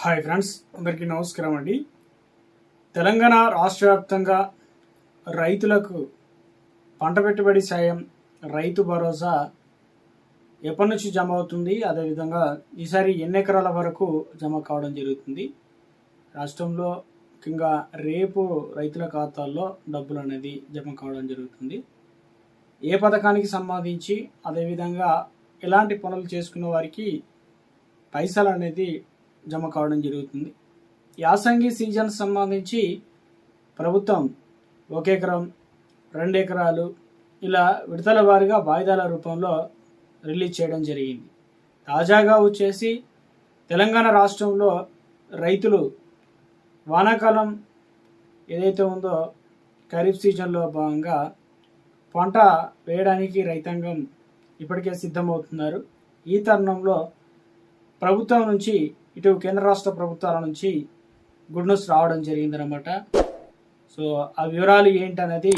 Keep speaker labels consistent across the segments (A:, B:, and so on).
A: Hi friends, అందరికీ నమస్కారం అండి. తెలంగాణ రాష్ట్ర వ్యాప్తంగా రైతులకు పంట పెట్టుబడి సాయం, రైతు భరోసా ఎప్పటి నుంచి జమ అవుతుంది, అదేవిధంగా ఈసారి ఎన్ని ఎకరాల వరకు జమ కావడం జరుగుతుంది. రాష్ట్రంలో ముఖ్యంగా రేపు రైతుల ఖాతాల్లో డబ్బులు అనేది జమ కావడం జరుగుతుంది. ఏ పథకానికి సంబంధించి, అదేవిధంగా ఎలాంటి పనులు చేసుకున్న వారికి పైసలు అనేది జమ కావడం జరుగుతుంది. యాసంగి సీజన్ సంబంధించి ప్రభుత్వం 1 ఎకరం, 2 ఎకరాలు ఇలా విడతల వారీగా వాయిదాల రూపంలో రిలీజ్ చేయడం జరిగింది. తాజాగా వచ్చేసి తెలంగాణ రాష్ట్రంలో రైతులు వానాకాలం ఏదైతే ఉందో ఖరీఫ్ సీజన్లో భాగంగా పంట వేయడానికి రైతాంగం ఇప్పటికే సిద్ధమవుతున్నారు. ఈ తరుణంలో ప్రభుత్వం నుంచి, ఇటు కేంద్ర రాష్ట్ర ప్రభుత్వాల నుంచి గుడ్ న్యూస్ రావడం జరిగిందనమాట. సో ఆ వివరాలు ఏంటనేది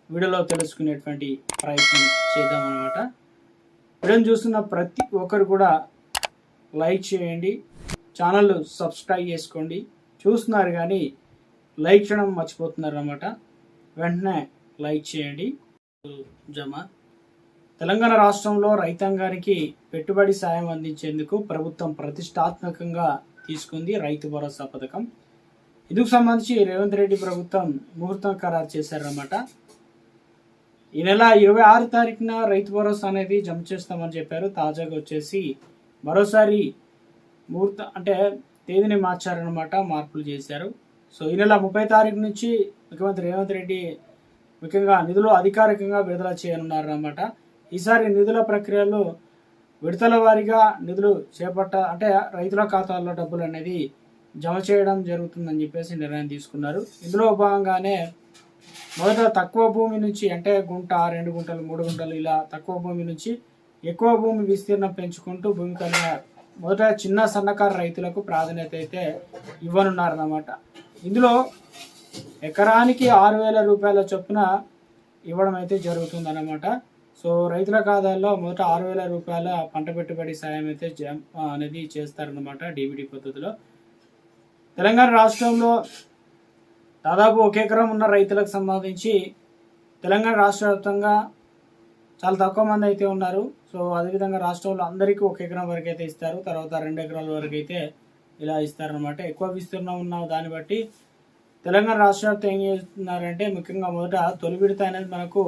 A: వీడియోలో తెలుసుకునేటువంటి ప్రయత్నం చేద్దామన్నమాట. వీడియోని చూస్తున్న ప్రతి ఒక్కరు కూడా లైక్ చేయండి, ఛానల్ సబ్స్క్రైబ్ చేసుకోండి. చూస్తున్నారు కానీ లైక్ చేయడం మర్చిపోతున్నారు అన్నమాట. వెంటనే లైక్ చేయండి. జమ తెలంగాణ రాష్ట్రంలో రైతాంగానికి పెట్టుబడి సాయం అందించేందుకు ప్రభుత్వం ప్రతిష్టాత్మకంగా తీసుకుంది రైతు భరోసా పథకం. ఇందుకు సంబంధించి రేవంత్ రెడ్డి ప్రభుత్వం ముహూర్తం ఖరారు చేశారన్నమాట. ఈ నెల 26 తారీఖున రైతు భరోసా అనేది జమ చేస్తామని చెప్పారు. తాజాగా వచ్చేసి మరోసారి ముహూర్తం అంటే తేదీని మార్చారనమాట, మార్పులు చేశారు. సో ఈ నెల 30 తారీఖు నుంచి ముఖ్యమంత్రి రేవంత్ రెడ్డి ముఖ్యంగా నిధులు అధికారికంగా విడుదల చేయనున్నారన్నమాట. ఈసారి నిధుల ప్రక్రియలో విడతల వారీగా నిధులు అంటే రైతుల ఖాతాల్లో డబ్బులు అనేది జమ చేయడం జరుగుతుందని చెప్పేసి నిర్ణయం తీసుకున్నారు. ఇందులో భాగంగానే మొదట తక్కువ భూమి నుంచి, అంటే గుంట, 2 గుంటలు, 3 గుంటలు ఇలా తక్కువ భూమి నుంచి ఎక్కువ భూమి విస్తీర్ణం పెంచుకుంటూ భూమి కలిగిన మొదట చిన్న సన్నకారు రైతులకు ప్రాధాన్యత అయితే ఇవ్వనున్నారన్నమాట. ఇందులో ఎకరానికి 6,000 రూపాయల చొప్పున ఇవ్వడం అయితే జరుగుతుందన్నమాట. సో రైతుల ఖాతాల్లో మొదట 6,000 రూపాయల పంట పెట్టుబడి సాయం అయితే అనేది చేస్తారన్నమాట డీబీటీ పద్ధతిలో. తెలంగాణ రాష్ట్రంలో దాదాపు 1 ఎకరం ఉన్న రైతులకు సంబంధించి తెలంగాణ రాష్ట్ర వ్యాప్తంగా చాలా తక్కువ మంది అయితే ఉన్నారు. సో అదేవిధంగా రాష్ట్రంలో అందరికీ 1 ఎకరం వరకు అయితే ఇస్తారు, తర్వాత 2 ఎకరాల వరకు అయితే ఇలా ఇస్తారనమాట. ఎక్కువ విస్తీర్ణం ఉన్న దాన్ని బట్టి తెలంగాణ రాష్ట్ర వ్యాప్తం ఏం చేస్తున్నారంటే, ముఖ్యంగా మొదట తొలి విడత అనేది మనకు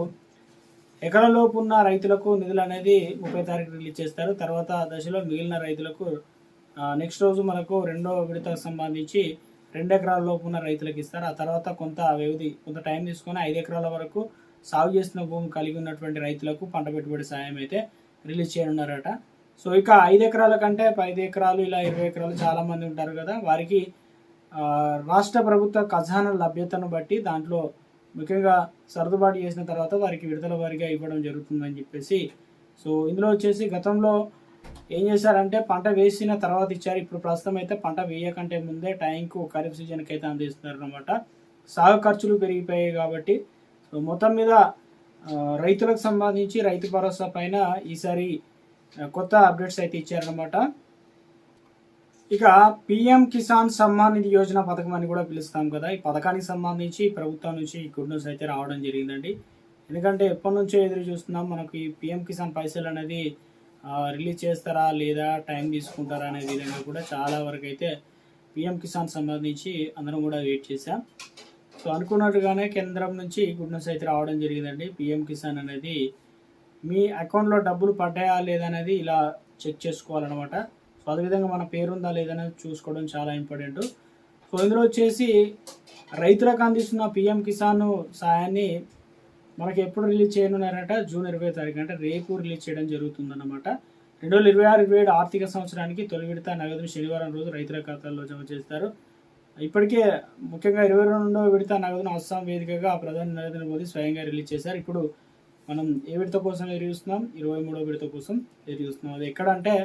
A: ఎకరంలోపు ఉన్న రైతులకు నిధులు అనేది 30 తారీఖు రిలీజ్ చేస్తారు. తర్వాత దశలో మిగిలిన రైతులకు నెక్స్ట్ రోజు మనకు 2వ విడతకు సంబంధించి 2 ఎకరాల లోపు ఉన్న రైతులకు ఇస్తారు. ఆ తర్వాత కొంత టైం తీసుకొని 5 ఎకరాల వరకు సాగు చేసిన భూమి కలిగి ఉన్నటువంటి రైతులకు పంట పెట్టుబడి సాయం అయితే రిలీజ్ చేయనున్నారట. సో ఇక 5 ఎకరాల కంటే 5 ఎకరాలు ఇలా 20 ఎకరాలు చాలా మంది ఉంటారు కదా, వారికి రాష్ట్ర ప్రభుత్వ ఖజానా లభ్యతను బట్టి దాంట్లో ముఖ్యంగా సర్దుబాటు చేసిన తర్వాత వారికి విడతల వారీగా ఇవ్వడం జరుగుతుందని చెప్పేసి. సో ఇందులో వచ్చేసి గతంలో ఏం చేశారంటే పంట వేసిన తర్వాత ఇచ్చారు. ఇప్పుడు ప్రస్తుతం అయితే పంట వేయకంటే ముందే టైంకు ఖరీఫ్ సీజన్కి అయితే అందిస్తున్నారు అనమాట. సాగు ఖర్చులు పెరిగిపోయాయి కాబట్టి సో మొత్తం మీద రైతులకు సంబంధించి రైతు భరోసా పైన ఈసారి కొత్త అప్డేట్స్ అయితే ఇచ్చారనమాట. ఇక పిఎం కిసాన్ సమ్మాన్ నిధి యోజన పథకం అని కూడా పిలుస్తాం కదా, ఈ పథకానికి సంబంధించి ప్రభుత్వం నుంచి గుడ్ న్యూస్ అయితే రావడం జరిగిందండి. ఎందుకంటే ఎప్పటి నుంచో ఎదురు చూస్తున్నాం, మనకు ఈ పిఎం కిసాన్ పైసలు అనేది రిలీజ్ చేస్తారా లేదా, టైం తీసుకుంటారా అనే విధంగా కూడా చాలా వరకు అయితే పిఎం కిసాన్ సంబంధించి అందరం కూడా వెయిట్ చేశాం. సో అనుకున్నట్టుగానే కేంద్రం నుంచి గుడ్ న్యూస్ అయితే రావడం జరిగిందండి. పిఎం కిసాన్ అనేది మీ అకౌంట్లో డబ్బులు పడ్డాయా లేదనేది ఇలా చెక్ చేసుకోవాలన్నమాట. సో అదేవిధంగా మన పేరు ఉందా లేదనేది చూసుకోవడం చాలా ఇంపార్టెంట్. సో ఇందులో వచ్చేసి రైతులకు అందిస్తున్న పిఎం కిసాన్ సాయాన్ని మనకి ఎప్పుడు రిలీజ్ చేయనున్నారంట, జూన్ 20 తారీఖు, అంటే రేపు రిలీజ్ చేయడం జరుగుతుందన్నమాట. 2026-27 ఆర్థిక సంవత్సరానికి తొలి విడత నగదును శనివారం రోజు రైతుల ఖాతాల్లో జమ చేస్తారు. ఇప్పటికే ముఖ్యంగా 22వ విడత నగదును అస్సాం వేదికగా ప్రధాని నరేంద్ర మోదీ స్వయంగా రిలీజ్ చేశారు. ఇప్పుడు మనం ఏ విడత కోసం ఎదురు చూస్తున్నాం, 23వ విడత కోసం ఎదురు చూస్తున్నాం. అది ఎక్కడంటే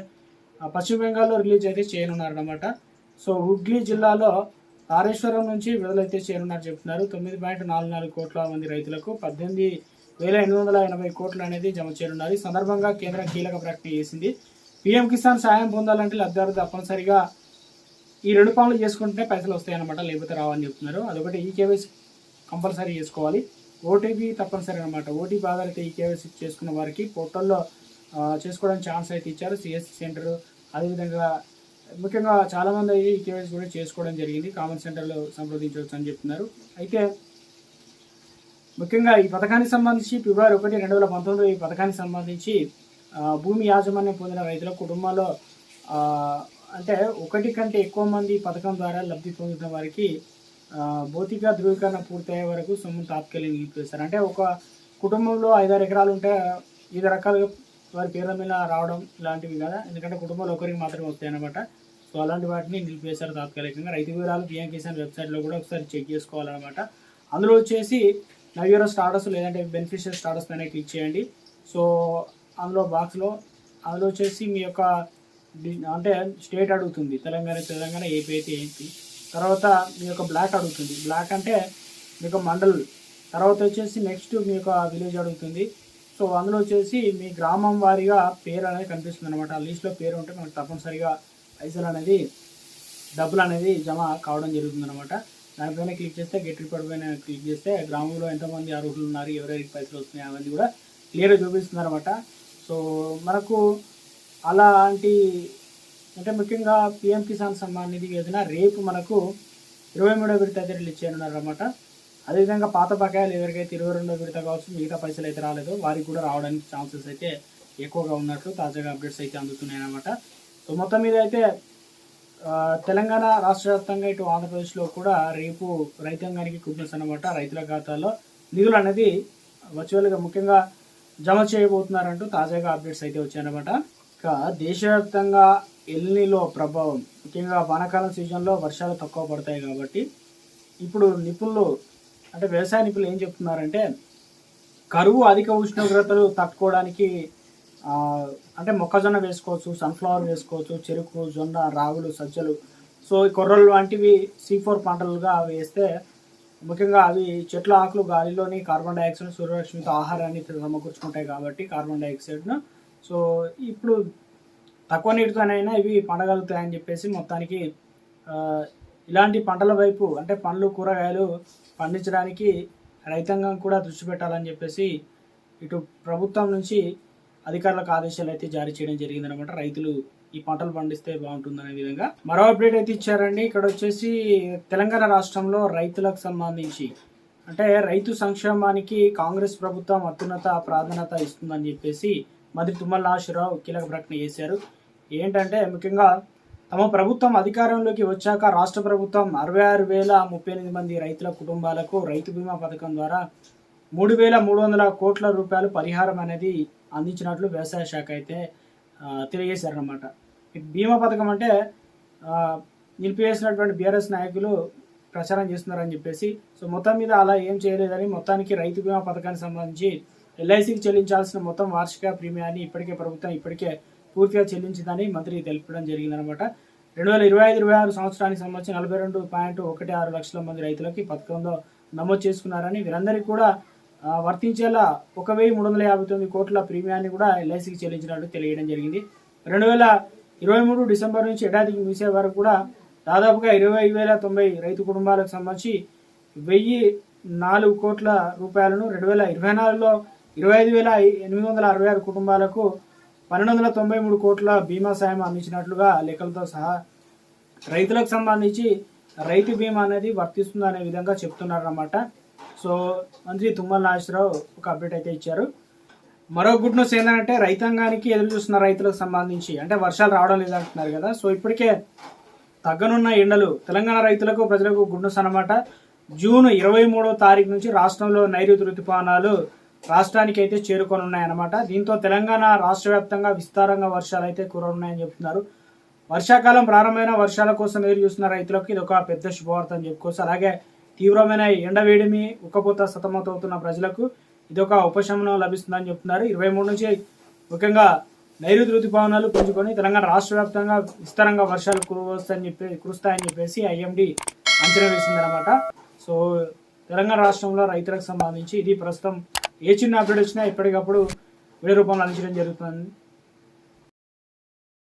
A: పశ్చిమ బెంగాల్లో రిలీజ్ అయితే చేయనున్నారన్నమాట. సో హుగ్లీ జిల్లాలో తారేశ్వరం నుంచి విడుదలైతే చేయనున్నారు చెప్తున్నారు. 9.44 కోట్ల మంది రైతులకు 18,880 కోట్లు అనేది జమ చేయనున్నారు. ఈ సందర్భంగా కేంద్రం కీలక ప్రకటన చేసింది. పీఎం కిసాన్ సాయం పొందాలంటే లబ్ధిదారులు తప్పనిసరిగా ఈ 2 పనులు చేసుకుంటే పైసలు వస్తాయి అనమాట, లేకపోతే రావని చెప్తున్నారు. అదొకటి ఈకేవైసీ కంపల్సరీ చేసుకోవాలి. ఓటీపీ తప్పనిసరి అనమాట. ఓటీపీ ఆధారిత ఈకేవైసీ చేసుకున్న వారికి పోర్టల్లో చేసుకోవడానికి ఛాన్స్ అయితే ఇచ్చారు. సిఎస్సి సెంటర్, అదేవిధంగా ముఖ్యంగా చాలామంది అయితే ఈకేవైసీ కూడా చేసుకోవడం జరిగింది. కామన్ సెంటర్లో సంప్రదించవచ్చు అని చెప్తున్నారు. అయితే ముఖ్యంగా ఈ పథకానికి సంబంధించి ఫిబ్రవరి 1, 2019 ఈ పథకానికి సంబంధించి భూమి యాజమాన్యం పొందిన రైతుల కుటుంబాల్లో అంటే 1 కంటే ఎక్కువ మంది పథకం ద్వారా లబ్ధి పొందుతున్న వారికి భౌతిక ధృవీకరణ పూర్తయ్యే వరకు సొమ్మును తాత్కాలికంగా నిలిపివేస్తారు. అంటే ఒక కుటుంబంలో 5-6 ఎకరాలు ఉంటే వివిధ రకాలుగా వారి పేర్ల మీద రావడం ఇలాంటివి కదా, ఎందుకంటే కుటుంబంలో ఒకరికి మాత్రమే వస్తాయి అన్నమాట. సో అలాంటి వాటిని నిలిపివేశారు తాత్కాలికంగా. రైతు వివరాలు పిఎం కిసాన్ వెబ్సైట్లో కూడా ఒకసారి చెక్ చేసుకోవాలన్నమాట. అందులో వచ్చేసి నవ్యూరో స్టాటస్ లేదంటే బెనిఫిషియల్ స్టాటస్ పైన క్లిక్ చేయండి. సో అందులో బాక్స్లో అందులో వచ్చేసి మీ యొక్క అంటే స్టేట్ అడుగుతుంది, తెలంగాణ, ఏపీ అయితే ఏపీ. తర్వాత మీ యొక్క బ్లాక్ అడుగుతుంది, బ్లాక్ అంటే మీ యొక్క మండల్. తర్వాత వచ్చేసి నెక్స్ట్ మీ యొక్క విలేజ్ అడుగుతుంది. సో అందులో వచ్చేసి మీ గ్రామం వారీగా పేరు అనేది కనిపిస్తుంది అనమాట. ఆ లిస్ట్లో పేరు ఉంటే మనకు తప్పనిసరిగా పైసలు అనేది డబ్బులు అనేది జమ కావడం జరుగుతుంది అనమాట. దానిపైన క్లిక్ చేస్తే గెట్ రిపోర్ట్ పైన క్లిక్ చేస్తే గ్రామంలో ఎంతమంది అర్హులు ఉన్నారు, ఎవరెవరికి పైసలు వస్తున్నాయి అవన్నీ కూడా క్లియర్గా చూపిస్తుంది అనమాట. సో మనకు అలాంటి అంటే ముఖ్యంగా పిఎం కిసాన్ సమ్మాన్ నిధి యోజన రేపు మనకు 23వ విడత అయితే రిలీజ్ చేయనున్నారు అనమాట. అదేవిధంగా పాత బకాయిలు ఎవరికైతే 22వ విడత కావచ్చు మిగతా పైసలు అయితే రాలేదో వారికి కూడా రావడానికి ఛాన్సెస్ అయితే ఎక్కువగా ఉన్నట్లు తాజాగా అప్డేట్స్ అయితే అందుతున్నాయి అనమాట. సో మొత్తం మీద అయితే తెలంగాణ రాష్ట్ర వ్యాప్తంగా ఇటు ఆంధ్రప్రదేశ్లో కూడా రేపు రైతాంగానికి గుడ్ న్యూస్ అనమాట. రైతుల ఖాతాలో నిధులు అనేది వర్చువల్గా ముఖ్యంగా జమ చేయబోతున్నారంటూ తాజాగా అప్డేట్స్ అయితే వచ్చాయన్నమాట. ఇక దేశవ్యాప్తంగా ఎల్నిలో ప్రభావం, ముఖ్యంగా వానాకాలం సీజన్లో వర్షాలు తక్కువ పడతాయి కాబట్టి ఇప్పుడు నిపుణులు అంటే వ్యవసాయ నిపుణులు ఏం చెప్తున్నారంటే కరువు అధిక ఉష్ణోగ్రతలు తట్టుకోవడానికి అంటే మొక్కజొన్న వేసుకోవచ్చు, సన్ఫ్లవర్ వేసుకోవచ్చు, చెరుకు, జొన్న, రాగులు, సజ్జలు, సో ఈ కొర్రలు వంటివి C4 పంటలుగా వేస్తే ముఖ్యంగా అవి చెట్ల ఆకులు గాలిలోని కార్బన్ డైఆక్సైడ్ సూర్యరశ్మితో ఆహారాన్ని సమకూర్చుకుంటాయి కాబట్టి కార్బన్ డైఆక్సైడ్ను. సో ఇప్పుడు తక్కువ నీటితోనైనా ఇవి పండగలుగుతాయని చెప్పేసి మొత్తానికి ఇలాంటి పంటల వైపు అంటే పండ్లు, కూరగాయలు పండించడానికి రైతాంగం కూడా దృష్టి పెట్టాలని చెప్పేసి ఇటు ప్రభుత్వం నుంచి అధికారులకు ఆదేశాలు అయితే జారీ చేయడం జరిగిందనమాట. రైతులు ఈ పంటలు పండిస్తే బాగుంటుందనే విధంగా మరో అప్డేట్ అయితే ఇచ్చారండి. ఇక్కడ వచ్చేసి తెలంగాణ రాష్ట్రంలో రైతులకు సంబంధించి అంటే రైతు సంక్షేమానికి కాంగ్రెస్ ప్రభుత్వం అత్యున్నత ప్రాధాన్యత ఇస్తుందని చెప్పేసి మంత్రి తుమ్మల నాగేశ్వరరావు కీలక ప్రకటన చేశారు. ఏంటంటే ముఖ్యంగా తమ ప్రభుత్వం అధికారంలోకి వచ్చాక రాష్ట్ర ప్రభుత్వం 66,038 మంది రైతుల కుటుంబాలకు రైతు బీమా పథకం ద్వారా 3,300 కోట్ల రూపాయలు పరిహారం అనేది అందించినట్లు వ్యవసాయ శాఖ అయితే తెలియజేశారనమాట. బీమా పథకం అంటే నిలిపివేసినటువంటి బీఆర్ఎస్ నాయకులు ప్రచారం చేస్తున్నారని చెప్పేసి, సో మొత్తం మీద అలా ఏం చేయలేదని మొత్తానికి రైతు బీమా పథకానికి సంబంధించి ఎల్ఐసికి చెల్లించాల్సిన మొత్తం వార్షిక ప్రీమియాన్ని ప్రభుత్వం ఇప్పటికే పూర్తిగా చెల్లించిందని మంత్రి తెలపడం జరిగిందనమాట. 2025-26 సంవత్సరానికి సంబంధించి 42.16 లక్షల మంది రైతులకి పథకంలో నమోదు చేసుకున్నారని, వీరందరికీ కూడా వర్తించేలా 1,359 కోట్ల ప్రీమియాన్ని కూడా ఎల్ఐసికి చెల్లించినట్టు తెలియడం జరిగింది. 2023 డిసెంబర్ నుంచి ఏడాదికి ముగిసే వరకు కూడా దాదాపుగా 20,090 రైతు కుటుంబాలకు సంబంధించి 1,004 కోట్ల రూపాయలను 2024లో 25,866 కుటుంబాలకు 1,293 కోట్ల బీమా సాయం అందించినట్లుగా లెక్కలతో సహా రైతులకు సంబంధించి రైతు బీమా అనేది వర్తిస్తుందనే విధంగా చెప్తున్నారన్నమాట. సో మంత్రి తుమ్మల నాగేశ్వరరావు ఒక అప్డేట్ అయితే ఇచ్చారు. మరో గుడ్ న్యూస్ ఏంటంటే రైతాంగానికి ఎదురు చూస్తున్న రైతులకు సంబంధించి అంటే వర్షాలు రావడం లేదంటున్నారు కదా, సో ఇప్పటికే తగ్గనున్న ఎండలు తెలంగాణ రైతులకు ప్రజలకు గుడ్ న్యూస్ అన్నమాట. జూన్ 23వ తారీఖు నుంచి రాష్ట్రంలో నైరుతి ఋతుపవనాలు రాష్ట్రానికి అయితే చేరుకొనున్నాయన్నమాట. దీంతో తెలంగాణ రాష్ట్ర వ్యాప్తంగా విస్తారంగా వర్షాలు అయితే కురనున్నాయని చెప్తున్నారు. వర్షాకాలం ప్రారంభమైన వర్షాల కోసం ఎదురు చూస్తున్న రైతులకు ఇది ఒక పెద్ద శుభవార్త అని చెప్పుకోవచ్చు. అలాగే తీవ్రమైన ఎండవేడిమి ఉక్కపోత సతమతవుతున్న ప్రజలకు ఇది ఒక ఉపశమనం లభిస్తుందని చెప్తున్నారు. 23 నుంచి ముఖ్యంగా నైరుతి ఋతుపవనాలు పుంజుకొని తెలంగాణ రాష్ట్ర వ్యాప్తంగా విస్తారంగా వర్షాలు కురుస్తాయని చెప్పేసి ఐఎండీ అంచనా వేసిందనమాట. సో తెలంగాణ రాష్ట్రంలో రైతులకు సంబంధించి ఇది ప్రస్తుతం ఏ చిన్న అప్డేట్ వచ్చినా ఎప్పటికప్పుడు వీడియో రూపంలో అందించడం జరుగుతుంది.